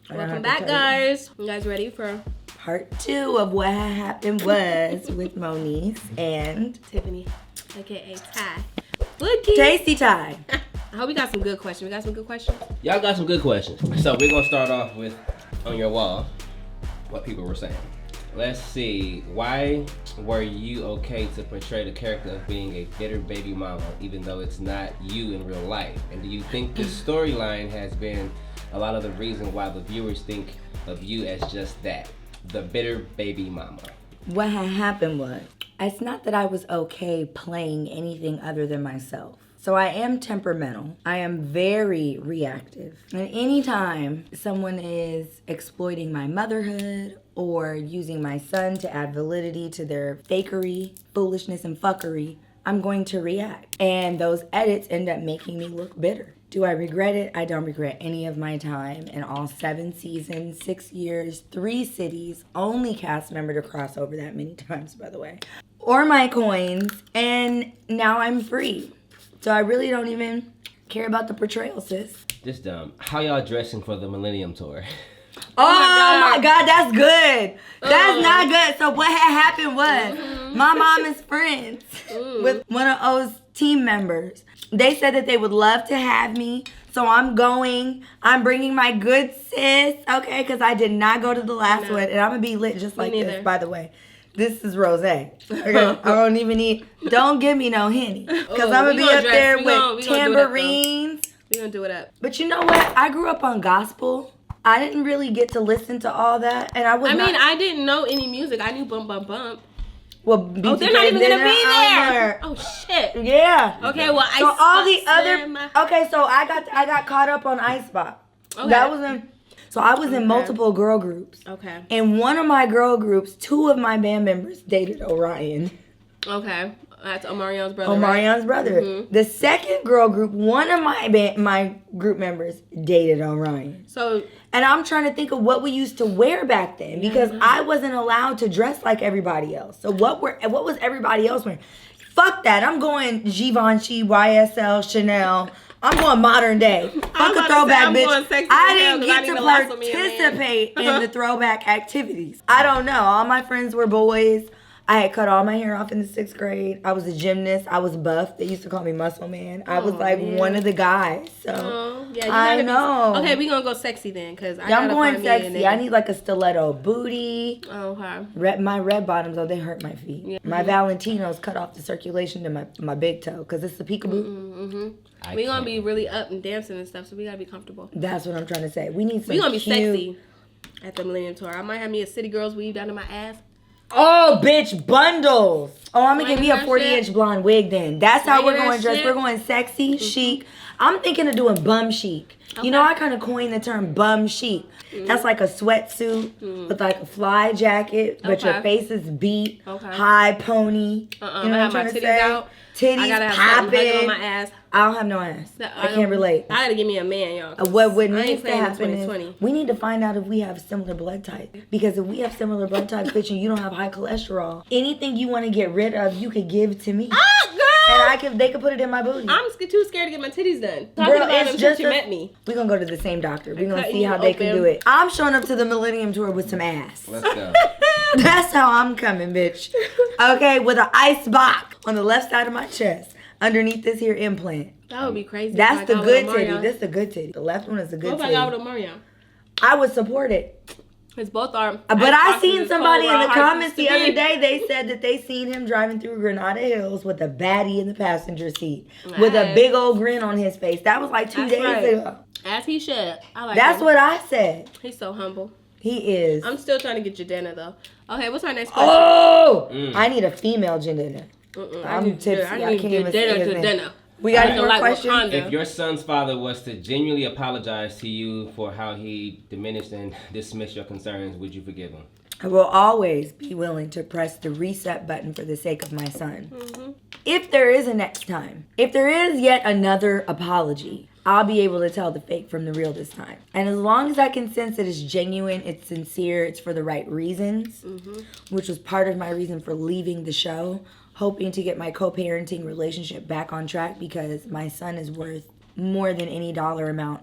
Welcome back, guys. You guys ready for part 2 of What Had Happened was with Moniece and Tiffany, aka Ty. Bookie. Tasty Ty. I hope we got some good questions. We got some good questions? Y'all got some good questions. So we're going to start off with, on your wall, what people were saying. Let's see. Why were you okay to portray the character of being a bitter baby mama, even though it's not you in real life? And do you think this storyline has been a lot of the reason why the viewers think of you as just that, the bitter baby mama? What had happened was, it's not that I was okay playing anything other than myself. So I am temperamental. I am very reactive. And anytime someone is exploiting my motherhood or using my son to add validity to their fakery, foolishness, and fuckery, I'm going to react. And those edits end up making me look bitter. Do I regret it? I don't regret any of my time in all 7 seasons, 6 years, 3 cities, only cast member to cross over that many times, by the way, or my coins, and now I'm free. So I really don't even care about the portrayal, sis. Just how y'all dressing for the Millennium Tour? Oh my God, that's good. That's not good. So what had happened was my mom is friends with one of O's team members. They said that they would love to have me. So I'm going. I'm bringing my good sis, okay? Because I did not go to the last one. And I'm going to be lit just like this, by the way. This is rosé. Okay? I don't even need, don't give me no Henny. Because I'm going to be up there with tambourines. We're going to do it up. But you know what? I grew up on gospel. I didn't really get to listen to all that. And I didn't know any music. I knew Bump Bump Bump. Well, they're not even going to be there. Oh, shit. Yeah. Okay, well, so all the other, okay, so I got caught up on Icebox. Okay. That was so I was in multiple girl groups. Okay. In one of my girl groups, 2 of my band members dated Orion. Okay. That's Omarion's brother. Omarion's brother. Mm-hmm. The second girl group, one of my group members dated Orion. So, and I'm trying to think of what we used to wear back then because I wasn't allowed to dress like everybody else. So what was everybody else wearing? Fuck that. I'm going Givenchy, YSL, Chanel. I'm going modern day. Fuck a throwback, bitch. I didn't get to participate in the throwback activities. I don't know. All my friends were boys. I had cut all my hair off in the 6th grade. I was a gymnast. I was buff. They used to call me Muscle Man. I was like one of the guys. So I know. Okay, we gonna go sexy then, cause I'm going sexy. I need like a stiletto booty. Okay. My red bottoms, they hurt my feet. Yeah. My Valentinos cut off the circulation to my big toe, cause it's the peekaboo. We gonna be really up and dancing and stuff, so we gotta be comfortable. That's what I'm trying to say. We need some. We gonna be sexy at the Millennium Tour. I might have me a City Girls weave down to my ass. Oh, bitch, bundles. Oh, I'm going to give me a 40-inch blonde wig then. That's how we're going to dress. We're going sexy, chic. I'm thinking of doing bum chic. Okay. You know, I kind of coined the term bum chic. That's like a sweatsuit with like a fly jacket, but your face is beat, high pony. You know what I'm trying to say? Out. Titties I gotta have popping on my ass. I don't have no ass. I can't relate. I gotta give me a man, y'all. What needs to happen is we need to find out if we have similar blood type. Because if we have similar blood types, bitch, and you don't have high cholesterol, anything you want to get rid of, you could give to me. Ah, girl! And they could put it in my booty. I'm too scared to get my titties done. Girl, it's just you met me. We're gonna go to the same doctor. We're gonna see how they can do it. I'm showing up to the Millennium Tour with some ass. Let's go. That's how I'm coming, bitch. Okay, with an ice box on the left side of my chest. Underneath this here implant. That would be crazy. That's the good titty. This is the good titty. The left one is the good titty. What if I got with Omarion? I would support it. Because both are. But I seen somebody in the comments the other day. They said that they seen him driving through Granada Hills with a baddie in the passenger seat. With a big old grin on his face. That was like 2 days ago. As he should. I like That's what I said. He's so humble. He is. I'm still trying to get Jadena though. Okay, what's our next question? Oh! I need a female Jadena. I'm tipsy. I can't even say his name. We got any more questions? If your son's father was to genuinely apologize to you for how he diminished and dismissed your concerns, would you forgive him? I will always be willing to press the reset button for the sake of my son. If there is a next time, if there is yet another apology, I'll be able to tell the fake from the real this time. And as long as I can sense that it's genuine, it's sincere, it's for the right reasons, which was part of my reason for leaving the show, hoping to get my co-parenting relationship back on track because my son is worth more than any dollar amount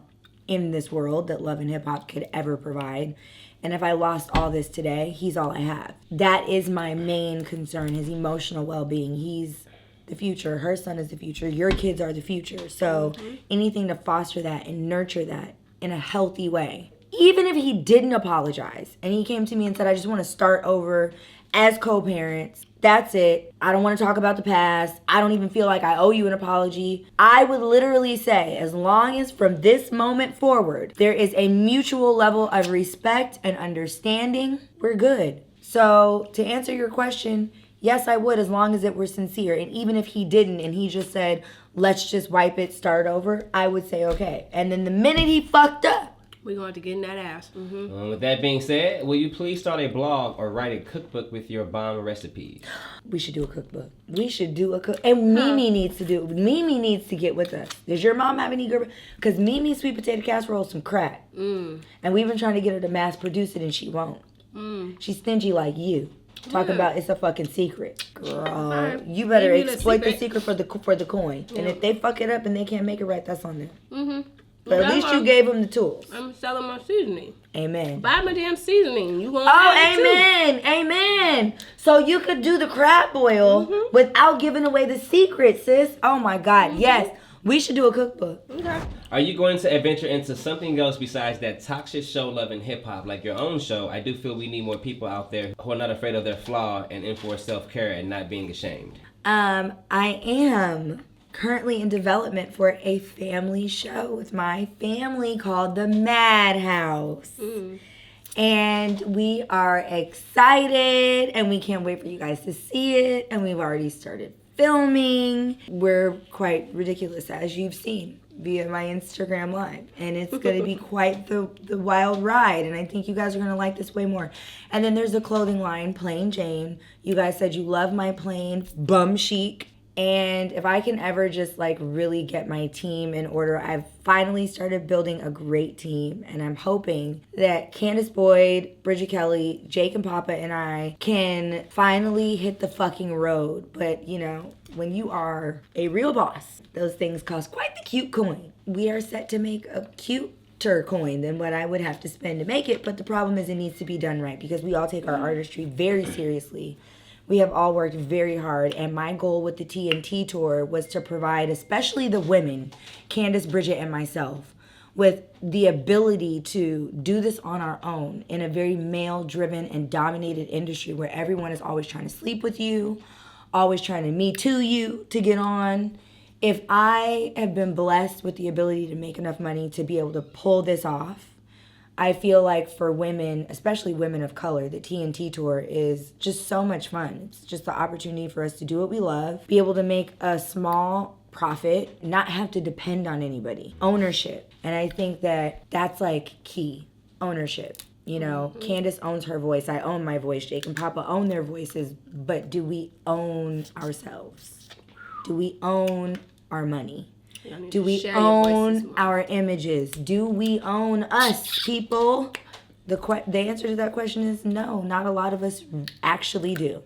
in this world that love and hip hop could ever provide. And if I lost all this today, he's all I have. That is my main concern, his emotional well-being. He's the future. Her son is the future. Your kids are the future. So anything to foster that and nurture that in a healthy way. Even if he didn't apologize and he came to me and said, I just want to start over as co-parents. That's it. I don't want to talk about the past. I don't even feel like I owe you an apology. I would literally say, as long as from this moment forward, there is a mutual level of respect and understanding, we're good. So to answer your question, yes, I would, as long as it were sincere. And even if he didn't and he just said, let's just wipe it, start over, I would say okay. And then the minute he fucked up, we're going to get in that ass. With that being said, will you please start a blog or write a cookbook with your bomb recipes? We should do a cookbook. We should do a cook. And Mimi needs to do. Mimi needs to get with us. Does your mom have any good? Because Mimi's sweet potato casserole is some crack. And we've been trying to get her to mass produce it, and she won't. She's stingy like you. Talk about it's a fucking secret, girl. You better exploit the secret for the coin. And if they fuck it up and they can't make it right, that's on them. But at least you gave them the tools. I'm selling my seasoning. Amen. Buy my damn seasoning. You gonna amen. So you could do the crab boil without giving away the secret, sis. Oh my God, yes. We should do a cookbook. Okay. Are you going to adventure into something else besides that toxic show Love and Hip Hop, like your own show? I do feel we need more people out there who are not afraid of their flaw and enforce self-care and not being ashamed. I am currently in development for a family show with my family called The Madhouse. And we are excited and we can't wait for you guys to see it. And we've already started filming. We're quite ridiculous, as you've seen via my Instagram live, and it's going to be quite the wild ride, and I think you guys are going to like this way more. And then there's the clothing line, Plain Jane. You guys said you love my plain bum chic, and if I can ever just like really get my team in order, I've finally started building a great team, and I'm hoping that Candace Boyd, Bridget Kelly, Jake and Papa and I can finally hit the fucking road. But you know, when you are a real boss, those things cost quite the cute coin. We are set to make a cuter coin than what I would have to spend to make it, but the problem is it needs to be done right because we all take our artistry very seriously. We have all worked very hard, and my goal with the TNT tour was to provide, especially the women, Candace, Bridget, and myself, with the ability to do this on our own in a very male-driven and dominated industry where everyone is always trying to sleep with you, always trying to me too you to get on. If I have been blessed with the ability to make enough money to be able to pull this off, I feel like for women, especially women of color, the TNT tour is just so much fun. It's just the opportunity for us to do what we love, be able to make a small profit, not have to depend on anybody. Ownership. And I think that that's like key. Ownership. You know, Candace owns her voice. I own my voice. Jake and Papa own their voices. But do we own ourselves? Do we own our money? Do we own our images? Do we own us, people? The answer to that question is no. Not a lot of us actually do.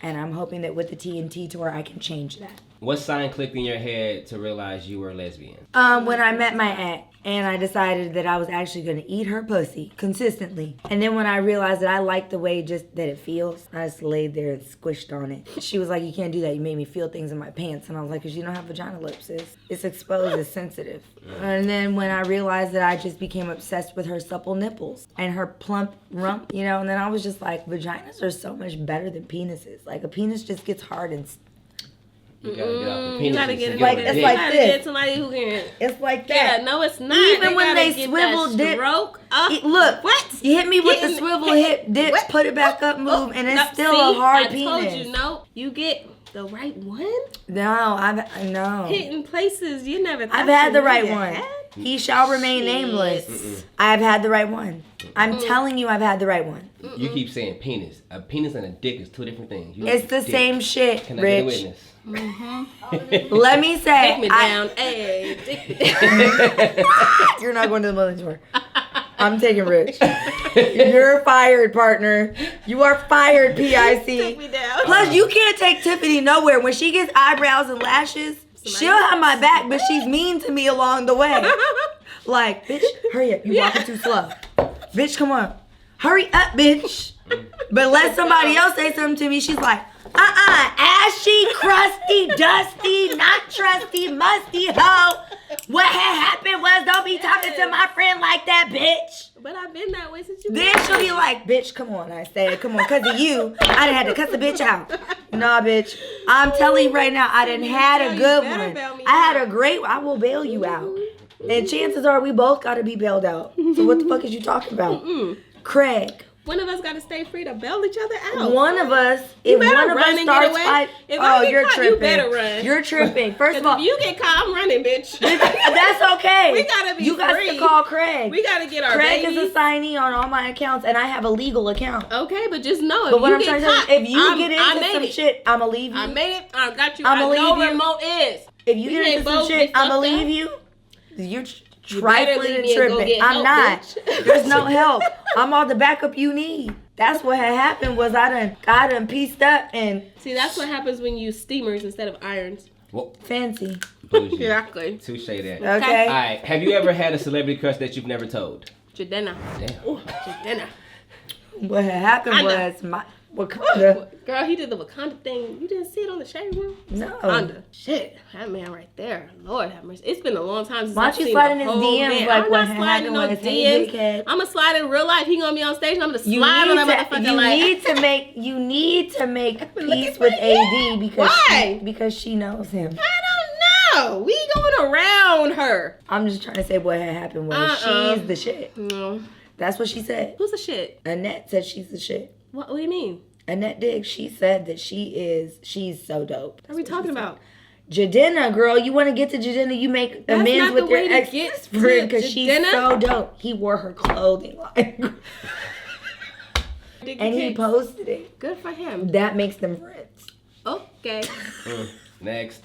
And I'm hoping that with the TNT tour, I can change that. What sign clicked in your head to realize you were a lesbian? When I met my ex, and I decided that I was actually going to eat her pussy consistently. And then when I realized that I liked the way just that it feels, I just laid there and squished on it. She was like, you can't do that. You made me feel things in my pants. And I was like, because you don't have vagina lips, sis. It's exposed, it's sensitive. And then when I realized that I just became obsessed with her supple nipples and her plump rump, you know, and then I was just like, vaginas are so much better than penises. Like a penis just gets hard and you gotta get off the penis. You gotta get like it's like gotta this. Get somebody who can. It's like that. Yeah, no, it's not. Even when they swivel dip. Look, what? You hit me with the swivel hip dip, put it back up, move, and it's still a hard penis. I told you, no, you get the right one. No, no. Hitting places you never. I've had the right one. He shall remain nameless. I've had the right one. I'm telling you, I've had the right one. You keep saying penis. A penis and a dick is two different things. It's the same shit, Can I Rich. get a witness? Let me say, take me down. Hey, take me down. You're not going to the Millennium Tour. I'm taking Rich. You're fired, partner. You are fired, PIC. Take me down. Plus, you can't take Tiffany nowhere. When she gets eyebrows and lashes, she'll have my back, but she's mean to me along the way. Like, bitch, hurry up. You walking too slow. Bitch, come on. Hurry up, bitch. But let somebody else say something to me. She's like, ashy, crusty, dusty, not trusty, musty hoe. What had happened was, don't be talking to my friend like that, bitch. But I've been that way since you. Then she'll be like, bitch, come on. I said, come on, because of you, I done had to cut the bitch out. Nah, bitch. I'm telling you right now, I done had a good one. I had a great one. I will bail you out. And chances are we both got to be bailed out. So what the fuck is you talking about? Craig. One of us got to stay free to bail each other out. One of us, if one of us starts fighting, you're caught, tripping. You better run. You're tripping. First of all, if you get caught, I'm running, bitch. That's okay. We gotta be You got to call Craig. We gotta get our Craig babies. is a signee on all my accounts, and I have a legal account. Okay, but just know But what you I'm trying get to caught, say, if you get into some shit, I'ma leave you. I made it. I got you. I'ma I know leave you. remote is. If you get into some shit, I'ma leave you. You're trifling and tripping. I'm not. Bitch. There's no help. I'm all the backup you need. That's what had happened was I done pieced up and... See, that's what happens when you use steamers instead of irons. Well, Fancy. bougie. Exactly. Touche that. Okay. All right. Have you ever had a celebrity crush that you've never told? Jadena. Damn. Ooh, Jadena. What had happened was my... Wakanda. Girl, he did the Wakanda thing. You didn't see it on the Shade Room? No. Wakanda. Shit. That man right there. Lord have mercy. It's been a long time since Why I've don't you seen slide the in his whole DMs man. like I'm what not had sliding happened no was, hey, big DMs. head. I'm gonna slide in real life. He gonna be on stage and I'm gonna You slide on that motherfucker like... You need to make peace with AD because Why? because she knows him. I don't know. We going around her. I'm just trying to say what had happened was she's the shit. No. That's what she said. Who's the shit? Annette said she's the shit. What do you mean? Annette Diggs, she said that she's so dope. What are we talking about? Jadena, girl, you want to get to Jadena, you make amends with your ex-friend because she's so dope. He wore her clothing line. And he posted it. Good for him. That makes them friends. Okay. Next.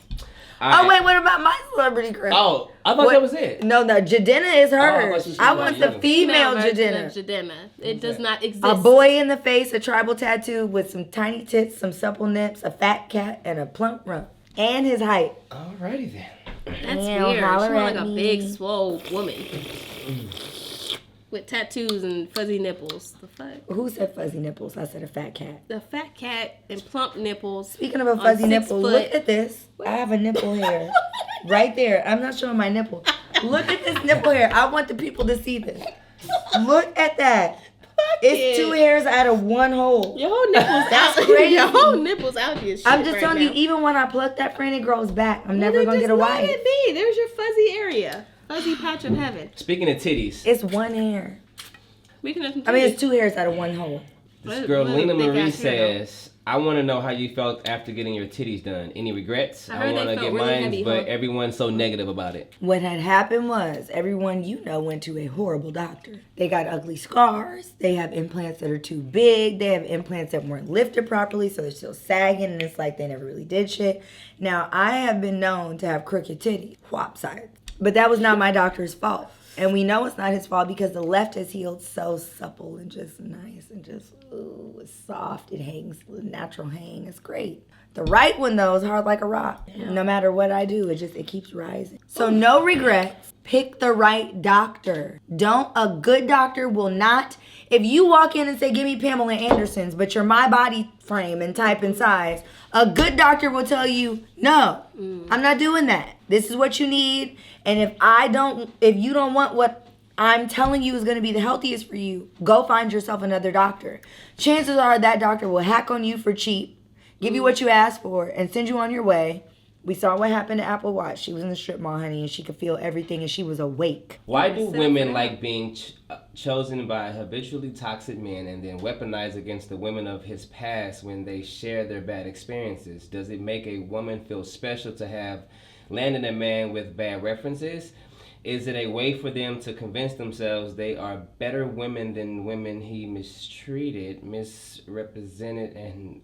Oh, wait, what about my celebrity crush? Oh, I thought that was it. No, Jadena is hers. I want the female version of Jadena. Jadena. It does not exist. A boy in the face, a tribal tattoo with some tiny tits, some supple nips, a fat cat, and a plump rump. And his height. Alrighty then. That's Damn, weird. She's holler like at a me. big, swole woman. With tattoos and fuzzy nipples. The fuck? Who said fuzzy nipples? I said a fat cat. The fat cat and plump nipples. Speaking of a fuzzy 6 nipple, foot. look at this. I have a nipple hair. Right there. I'm not showing my nipple. Look at this nipple hair. I want the people to see this. Look at that. It's 2 hairs out of 1 hole. Your whole nipples That's out. crazy. Your whole nipples out here. I'm just telling you, even when I pluck that friend, it grows back. I'm never going to get a wife. Let it be. There's your fuzzy area. Fuzzy patch of heaven. Speaking of titties, It's 1 hair. We can have some I mean, it's 2 hairs out of 1 hole. this girl What a Lena big Marie ass hair, says, I want to know how you felt after getting your titties done. Any regrets? I I heard want they to felt get really mine, heavy, but huh? everyone's so negative about it. What had happened was everyone you know went to a horrible doctor. They got ugly scars. They have implants that are too big. They have implants that weren't lifted properly, so they're still sagging, and it's like they never really did shit. Now, I have been known to have crooked titties, whop side. But that was not my doctor's fault. And we know it's not his fault because the left has healed so supple and just nice and just, ooh, it's soft. It hangs, the natural hang. It's great. The right one, though, is hard like a rock. No matter what I do, it keeps rising. So no regrets. Pick the right doctor. A good doctor will not, if you walk in and say, give me Pamela Anderson's, but you're my body frame and type and size, a good doctor will tell you, no, I'm not doing that. This is what you need. And if you don't want what I'm telling you is going to be the healthiest for you, go find yourself another doctor. Chances are that doctor will hack on you for cheap, give you what you asked for, and send you on your way. We saw what happened to Apple Watch. She was in the strip mall, honey, and she could feel everything, and she was awake. Why do women like being chosen by habitually toxic men and then weaponized against the women of his past when they share their bad experiences? Does it make a woman feel special to have landed a man with bad references? Is it a way for them to convince themselves they are better women than women he mistreated, misrepresented, and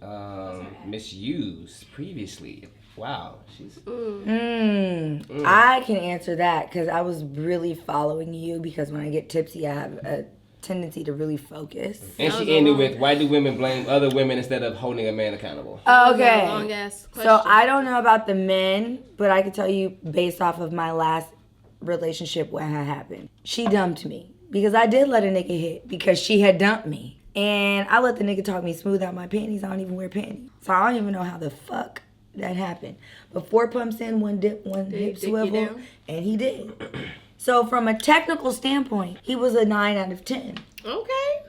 misused previously? Wow, she's... I can answer that because I was really following you because when I get tipsy, I have a tendency to really focus. And she ended with, why do women blame other women instead of holding a man accountable? Okay. Long ass question. So I don't know about the men, but I can tell you based off of my last relationship what had happened. She dumped me because I did let a nigga hit because she had dumped me. And I let the nigga talk me smooth out my panties. I don't even wear panties. So I don't even know how the fuck that happened. But 4 pumps in, 1 dip, 1 hip swivel, and he did. So from a technical standpoint, he was a 9 out of 10. Okay.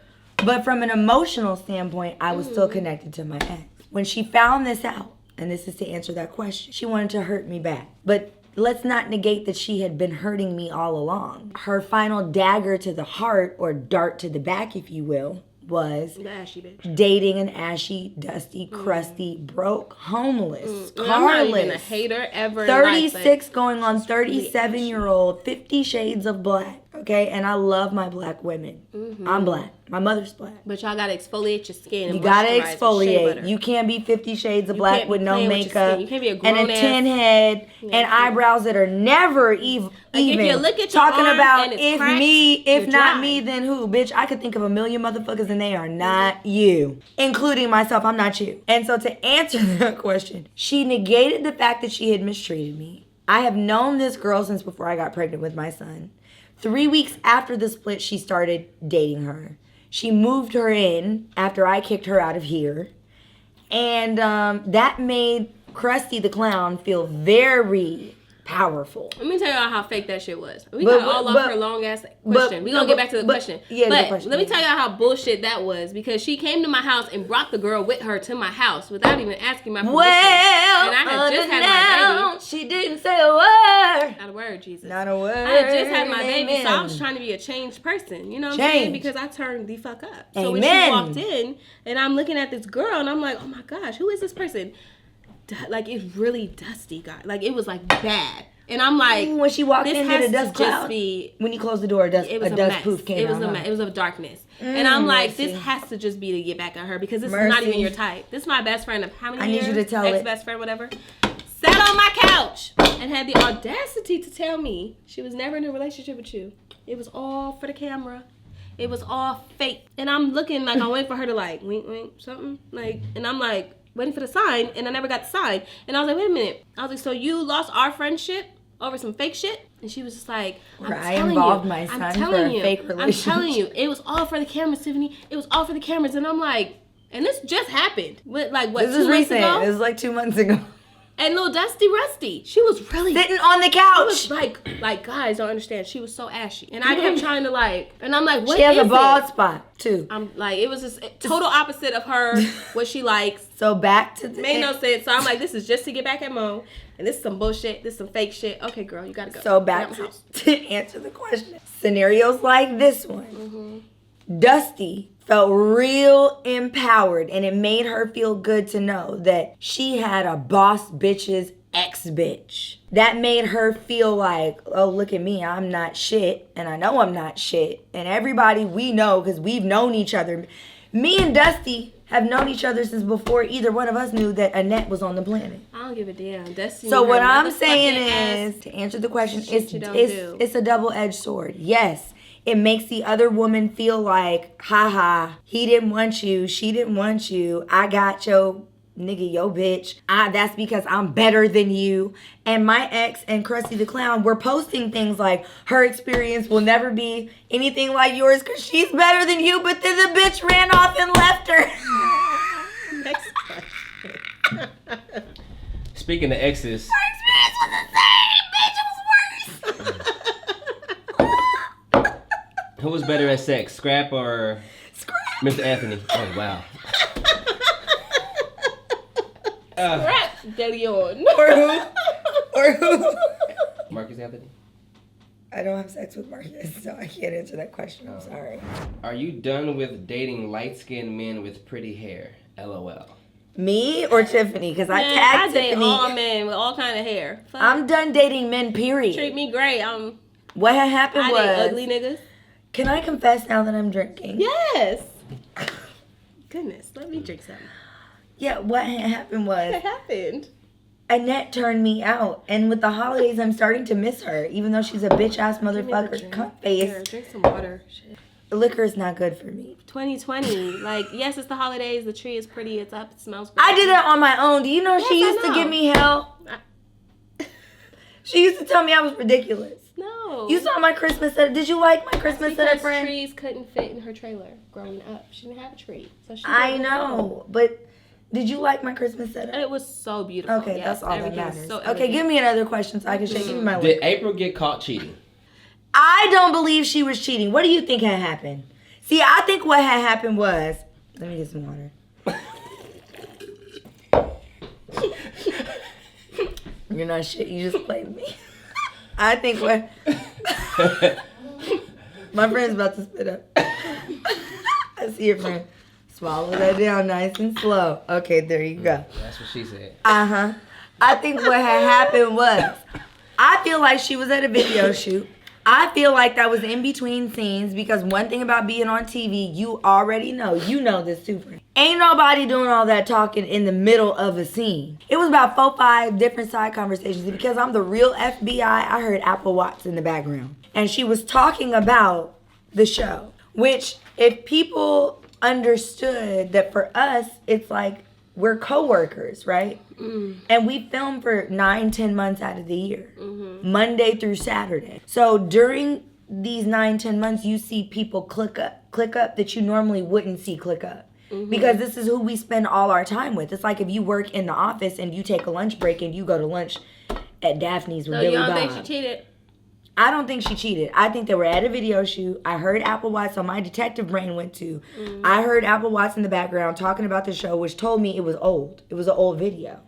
But from an emotional standpoint, I was still connected to my ex. When she found this out, and this is to answer that question, she wanted to hurt me back. But let's not negate that she had been hurting me all along. Her final dagger to the heart, or dart to the back, if you will, was ashy bitch. Dating an ashy, dusty, crusty, broke, homeless, carless. I'm not even a hater ever. 36 going on 37-year-old, 50 shades of black. Okay, and I love my black women. I'm black. My mother's black. But y'all gotta exfoliate your skin. You gotta exfoliate. You can't be 50 shades of black with no makeup you can't be a grown and a tin head and eyebrows that are never even. If you look at your talking arm about and it's if cracked, me, if you're not dry. me, then who? Bitch, I could think of a million motherfuckers and they are not you, including myself. I'm not you. And so to answer that question, she negated the fact that she had mistreated me. I have known this girl since before I got pregnant with my son. 3 weeks after the split, she started dating her. She moved her in after I kicked her out of here. And that made Krusty the Clown feel very powerful. Let me tell y'all how fake that shit was. We got all off her long ass question. We're gonna get back to the question. Yeah, but the question, let me tell y'all how bullshit that was, because she came to my house and brought the girl with her to my house without even asking my permission. Well, and I had just had my baby. She didn't say a word. Not a word, Jesus. Not a word. I had just had my baby, Amen. so I was trying to be a changed person. You know what I'm saying? Because I turned the fuck up. So when she Amen. walked in, and I'm looking at this girl, and I'm like, oh my gosh, who is this person? Like, it's really dusty, guy. Like, it was like bad. And I'm like, when she walked this into has the dust to just cloud, be, when you closed the door, it was a a dust mess. poof came It was out. a mess. It was of darkness. And I'm like, mercy. this has to just be to get back at her, because this is Mercy. not even your type. This is my best friend of how many I need years? you to tell it. Ex-best friend, whatever. Sat on my couch and had the audacity to tell me she was never in a relationship with you. It was all for the camera. It was all fake. And I'm looking like I'm waiting for her to like wink, wink, something. Like, and I'm like waiting for the sign, and I never got the sign. And I was like, wait a minute. I was like, so you lost our friendship over some fake shit? And she was just like, I involved my son for a fake relationship. I'm telling you, it was all for the cameras, Tiffany. It was all for the cameras. And I'm like, and this just happened. What, 2 months ago? This is like 2 months ago. And little Dusty Rusty, she was really sitting on the She couch. was like guys don't understand. She was so ashy, and I kept trying to and I'm like, what She has is a bald it? spot too. I'm like, it was just total opposite of her, what she likes. So back to the Made no sense. So I'm like, this is just to get back at Mo, and this is some bullshit. This is some fake shit. Okay, girl, you gotta go. So back to answer the question. Scenarios like this one. Dusty felt real empowered, and it made her feel good to know that she had a boss bitch's ex-bitch. That made her feel like, oh, look at me, I'm not shit, and I know I'm not shit. And everybody we know, because we've known each other. Me and Dusty have known each other since before either one of us knew that Annette was on the planet. I don't give a damn. Dusty. So what I'm saying is, to answer the question, do. it's a double-edged sword. Yes. It makes the other woman feel like, haha, he didn't want you, she didn't want you, I got your nigga, yo bitch. That's because I'm better than you. And my ex and Krusty the Clown were posting things like, her experience will never be anything like yours because she's better than you, but then the bitch ran off and left her. Next question. Speaking of exes, Her experience was the same, bitch, it was worse. who was better at sex, Scrap or Mr. Anthony? Oh, wow. Scrap De Leon. Or who? Marcus Anthony? I don't have sex with Marcus, so I can't answer that question. I'm sorry. Are you done with dating light-skinned men with pretty hair? LOL. Me or Tiffany? Because I Man, tagged I date Tiffany. all men with all kind of hair. Fuck. I'm done dating men, period. Treat me great. What had happened I was... date ugly niggas. Can I confess now that I'm drinking? Yes. Goodness, let me drink something. Yeah, what had happened was... What happened? Annette turned me out. And with the holidays, I'm starting to miss her. Even though she's a bitch-ass Give me the motherfucker, drink. cunt face. Here, drink some water. Shit. Liquor is not good for me. 2020. Like, yes, it's the holidays. The tree is pretty. It's up. It smells good. I did that on my own. Do you know Yes, she I used to know. give me hell? She used to tell me I was ridiculous. No. You saw my Christmas setup. Did you like my Christmas setup, because friend? trees couldn't fit in her trailer growing up. She didn't have a tree. So she I didn't know, but did you like my Christmas setup? It was so beautiful. Okay, Yes, that's all that everything was matters. so Okay, elegant. give me another question so I can shake. Give me my Did lip. April get caught cheating? I don't believe she was cheating. What do you think had happened? See, I think what had happened was... Let me get some water. You're not shit. You just played me. I think what... My friend's about to spit up. I see your friend. Swallow that down nice and slow. Okay, there you go. That's what she said. Uh-huh. I think what had happened was, I feel like she was at a video shoot. I feel like that was in between scenes because one thing about being on TV, you already know. You know this too, friend. Ain't nobody doing all that talking in the middle of a scene. It was about 4-5 different side conversations. And because I'm the real FBI, I heard Apple Watts in the background. And she was talking about the show, which if people understood that for us, it's like we're co-workers, right? And we film for 9-10 months out of the year, Monday through Saturday. So during these 9-10 months, you see people click up that you normally wouldn't see click up. Because this is who we spend all our time with. It's like if you work in the office and you take a lunch break and you go to lunch at Daphne's with Billy you don't Bob. think she cheated? I don't think she cheated. I think they were at a video shoot. I heard Apple Watts, so my detective brain went to. I heard Apple Watts in the background talking about the show, which told me it was old. It was an old video.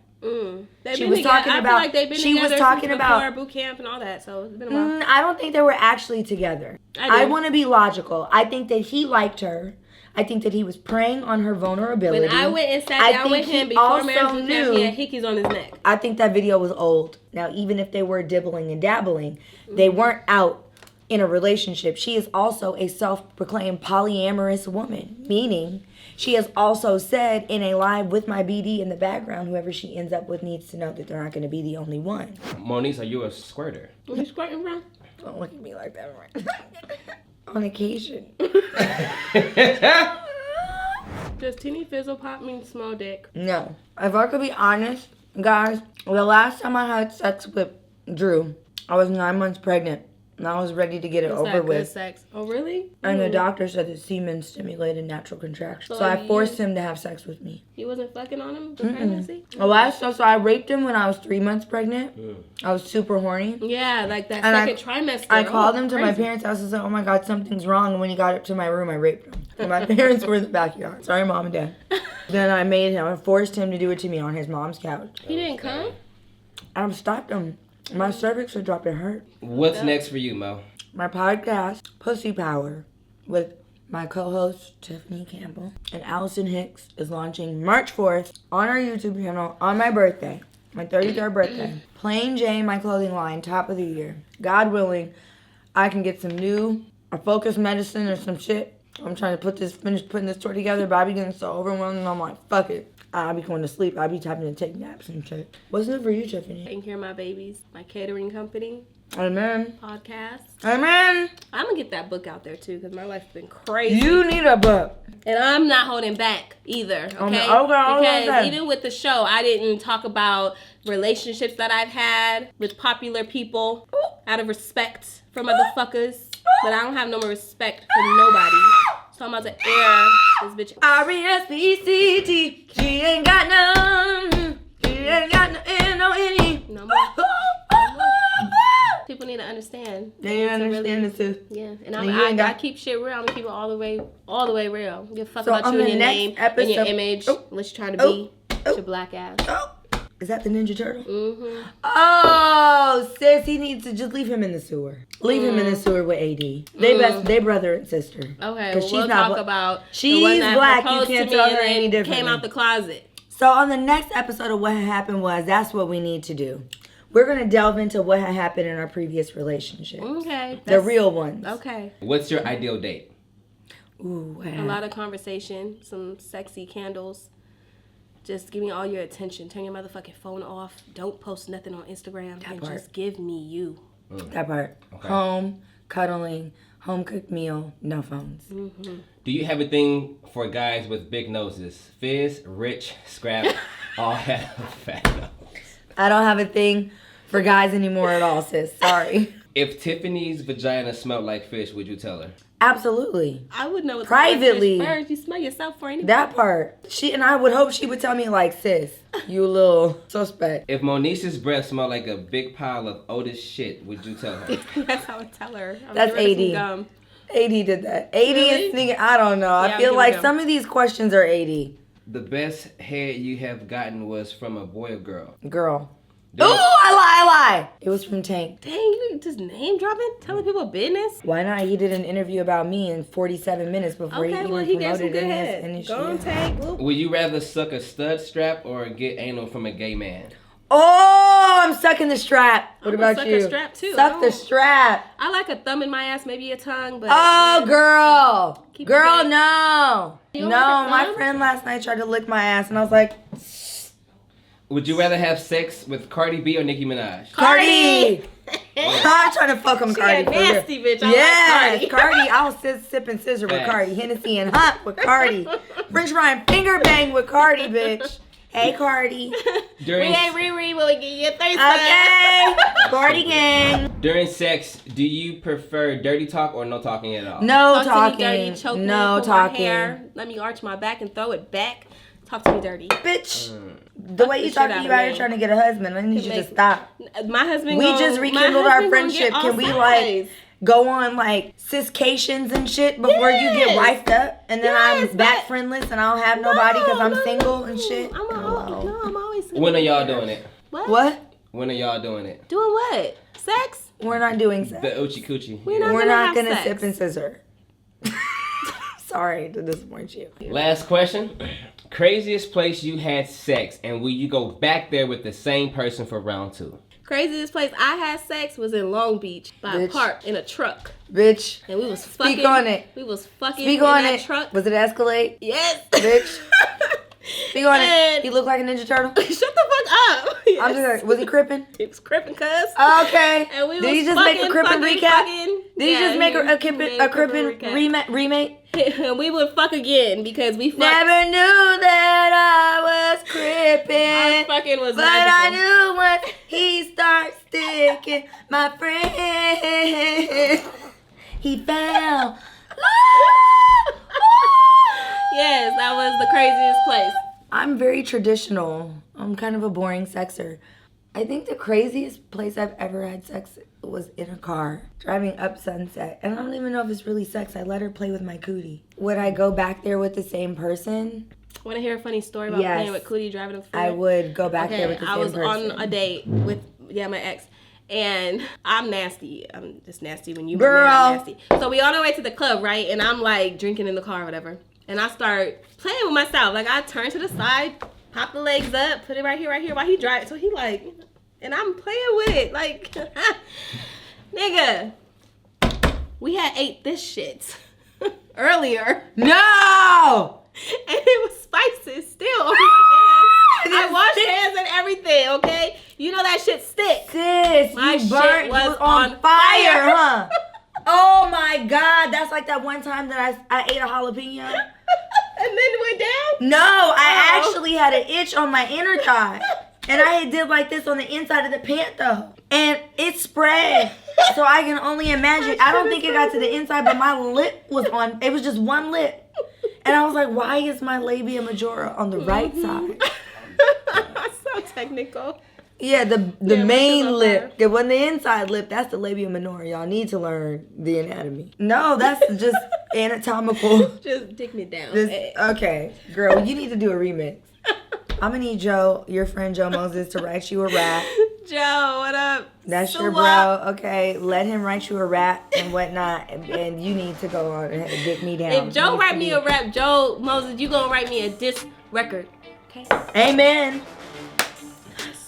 She was talking I about. feel like they've been She was together talking since about before boot camp and all that. So it's been a while. I don't think they were actually together. I want to be logical. I think that he liked her. I think that he was preying on her vulnerability. When I went and sat down with him before marriage boot camp, he had hickeys on his neck. I think that video was old. Now, even if they were dibbling and dabbling, they weren't out in a relationship. She is also a self-proclaimed polyamorous woman, meaning she has also said in a live with my BD in the background, whoever she ends up with needs to know that they're not going to be the only one. Monique, are you a squirter? What you squirting from? Don't look at me like that, right? On occasion. Does teeny fizzle pop mean small dick? No. If I could be honest, guys, the last time I had sex with Drew, I was 9 months pregnant. And I was ready to get it Was over that with. good sex? Oh, really? And the doctor said that semen stimulated natural contraction. So So I you- forced him to have sex with me. You wasn't fucking on him for pregnancy? So I raped him when I was 3 months pregnant. I was super horny. Yeah, like that And second trimester. I called him to my crazy. parents' house and said, oh my God, something's wrong. And when he got up to my room, I raped him. And my parents were in the backyard. Sorry, Mom and Dad. Then I forced him to do it to me on his mom's couch. He didn't come? I stopped him. My cervix had dropped. It hurt. What's next for you, Mo? My podcast, Pussy Power, with my co-host, Tiffany Campbell, and Allison Hicks, is launching March 4th on our YouTube channel on my birthday, my 33rd birthday. Plain Jane, my clothing line, top of the year. God willing, I can get some new focus medicine or some shit. I'm trying to finish putting this tour together, but I be getting so overwhelmed, and I'm like, fuck it. I be going to sleep. I be having to take naps and shit. What's new for you, Tiffany? Taking care of my babies, my catering company, Amen. podcast. Amen. I'm gonna get that book out there too, because my life's been crazy. You need a book. And I'm not holding back either, okay? Okay. Because even with the show, I didn't talk about relationships that I've had with popular people out of respect for motherfuckers. But I don't have no more respect for nobody. So I'm about to air this bitch. R-E-S-P-E-C-T. She ain't got none. She ain't got no N-O-N-E. No more. People need to understand. They didn't understand this too. Yeah, and And you ain't I got- keep shit real. I'm gonna keep it all the way real. Give a fuck So about on you and the your next name and episode- your image. Oh. Unless you're trying to be Oh. your black ass. Oh, is that the Ninja Turtle? Mm-hmm. Oh, sis, he needs to just leave him in the sewer. Leave him in the sewer with AD. They brother and sister. Okay, 'Cause well, she's we'll not talk bla- about She's the one that black, you proposed can't to me tell and her any then differently. came out the closet. So on the next episode of What Had Happened was, that's what we need to do. We're going to delve into what had happened in our previous relationships. Okay. The real ones. Okay. What's your ideal date? Ooh, what A happened? lot of conversation, some sexy candles. Just give me all your attention. Turn your motherfucking phone off. Don't post nothing on Instagram. And part. just give me you. That part. Okay. Home, cuddling, home cooked meal, no phones. Do you have a thing for guys with big noses? Fizz, Rich, Scrap, all have fat nose. I don't have a thing for guys anymore at all, sis. Sorry. If Tiffany's vagina smelled like fish, would you tell her? Absolutely. I would know. Privately. First, you smell yourself for anything. That part. And I would hope she would tell me like, sis, you little suspect. If Monisha's breath smelled like a big pile of Otis shit, would you tell her? That's how I would tell her. That's AD. 80 did that. 80 is thinking, I don't know. I feel like some of these questions are 80. The best head you have gotten was from a boy or girl? Girl. Ooh, I lie. It was from Tank. Dang, you just name dropping? Telling people business? Why not? He did an interview about me in 47 minutes before he even he gave some promoted good in his head. industry. Go on, Tank. Would you rather suck a stud strap or get anal from a gay man? Oh, I'm sucking the strap. What about suck you? a strap too. Suck the strap. I like a thumb in my ass, maybe a tongue, but Oh, girl. Keep Girl, it no. You don't No, like a my thumb? friend last night tried to lick my ass, and I was like, Would you rather have sex with Cardi B or Nicki Minaj? Cardi. I'm trying to fuck him, She Cardi. a for real. nasty bitch. I Yes, like Cardi. Cardi. I was sipping scissor with Facts. Cardi. Hennessy and hot with Cardi. French fry finger bang with Cardi, bitch. Hey, Cardi. During, We ain't Riri, but we get you a thirst Okay. Cardi gang. during sex, do you prefer dirty talk or no talking at all? No Talk to me talking. dirty, choke me, No pull my talking. hair, let me arch my back and throw it back. Talk to me dirty. Bitch. The way the you shit talking, out you of out here me. trying to get a husband. I need you to stop. My husband. We just rekindled our friendship. Can we like go on like ciscations and shit before you get Yes. wifed up, and then Yes, I'm back but- friendless and I don't have nobody because I'm No, single and shit. I'm always single. When are y'all doing it? What? When are y'all doing it? Doing what? Sex? We're not doing sex. The Oochie Coochie. We're not We're gonna not have gonna sex. sip and scissor. Sorry to disappoint you. Last question. Craziest place you had sex, and will you go back there with the same person for round 2? Craziest place I had sex was in Long Beach by a Bitch. park in a truck. Bitch, And we was fucking. speak on it. We was fucking Speak in on that it. truck. Was it Escalade? Yes. Bitch. Speak on it. And- He looked like a Ninja Turtle. Shut the fuck up. Yes. I'm just like, was he crippin'? He was crippin' cuz. Okay. And we Did was he just make a fucking, crippin' fucking, recap? fucking. Did he just make a crippin' recap. remake? And we would fuck again because we fucked. Never knew that I was Our crippin'. fucking was But I magical. knew once he starts sticking, my friend, he fell. Yes, that was the craziest place. I'm very traditional. I'm kind of a boring sexer. I think the craziest place I've ever had sex was in a car, driving up Sunset. And I don't even know if it's really sex. I let her play with my cootie. Would I go back there with the same person? Want to hear a funny story about Yes. playing with Cootie driving up the freeway? I would go back there with the I same was person. on a date with my ex, and I'm nasty. I'm just nasty when you Girl. I'm nasty. So we on our way to the club, right? And I'm like drinking in the car or whatever, and I start playing with myself. Like I turn to the side, pop the legs up, put it right here while he drives. So he like, and I'm playing with it like, nigga, we had ate this shit earlier. No! And it was spicy still on my hands. I washed hands and everything, okay? You know that shit sticks. Sis, My you shit burnt, was you was on on fire, fire. huh? Oh my God, that's like that one time that I ate a jalapeno. And then it went down? No, I Oh. actually had an itch on my inner thigh. And I did like this on the inside of the pant though. And it spread. So I can only imagine. I don't think it got to the inside, but my lip was on. It was just one lip. And I was like, why is my labia majora on the right side? So technical. Yeah, the Yeah, main what's lip. It wasn't the inside lip. That's the labia minora. Y'all need to learn the anatomy. No, that's just anatomical. Just dig me down. This, okay, girl, you need to do a remix. I'm gonna need Joe, your friend Joe Moses, to write you a rap. Joe, what up? That's your Swap. bro. Okay, let him write you a rap and whatnot, and you need to go on and dig me down. If Joe write me a rap, Joe Moses, you gonna write me a disc record. Okay? Amen.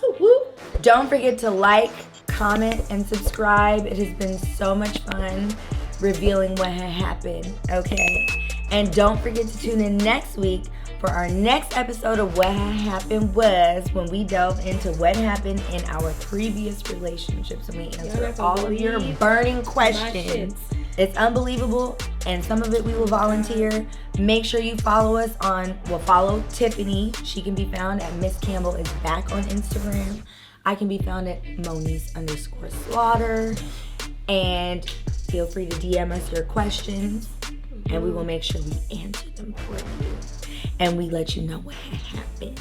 So whoop. Don't forget to like, comment, and subscribe. It has been so much fun revealing what had happened, okay? And don't forget to tune in next week for our next episode of What Had Happened Was, when we delve into what happened in our previous relationships and we answer not gonna all of your believe burning my questions. shits. It's unbelievable, and some of it we will volunteer. Make sure you follow us on, follow Tiffany. She can be found at Miss Campbell is back on Instagram. I can be found at Moniece_Slaughter. And feel free to DM us your questions, and we will make sure we answer them for you. And we let you know what happened.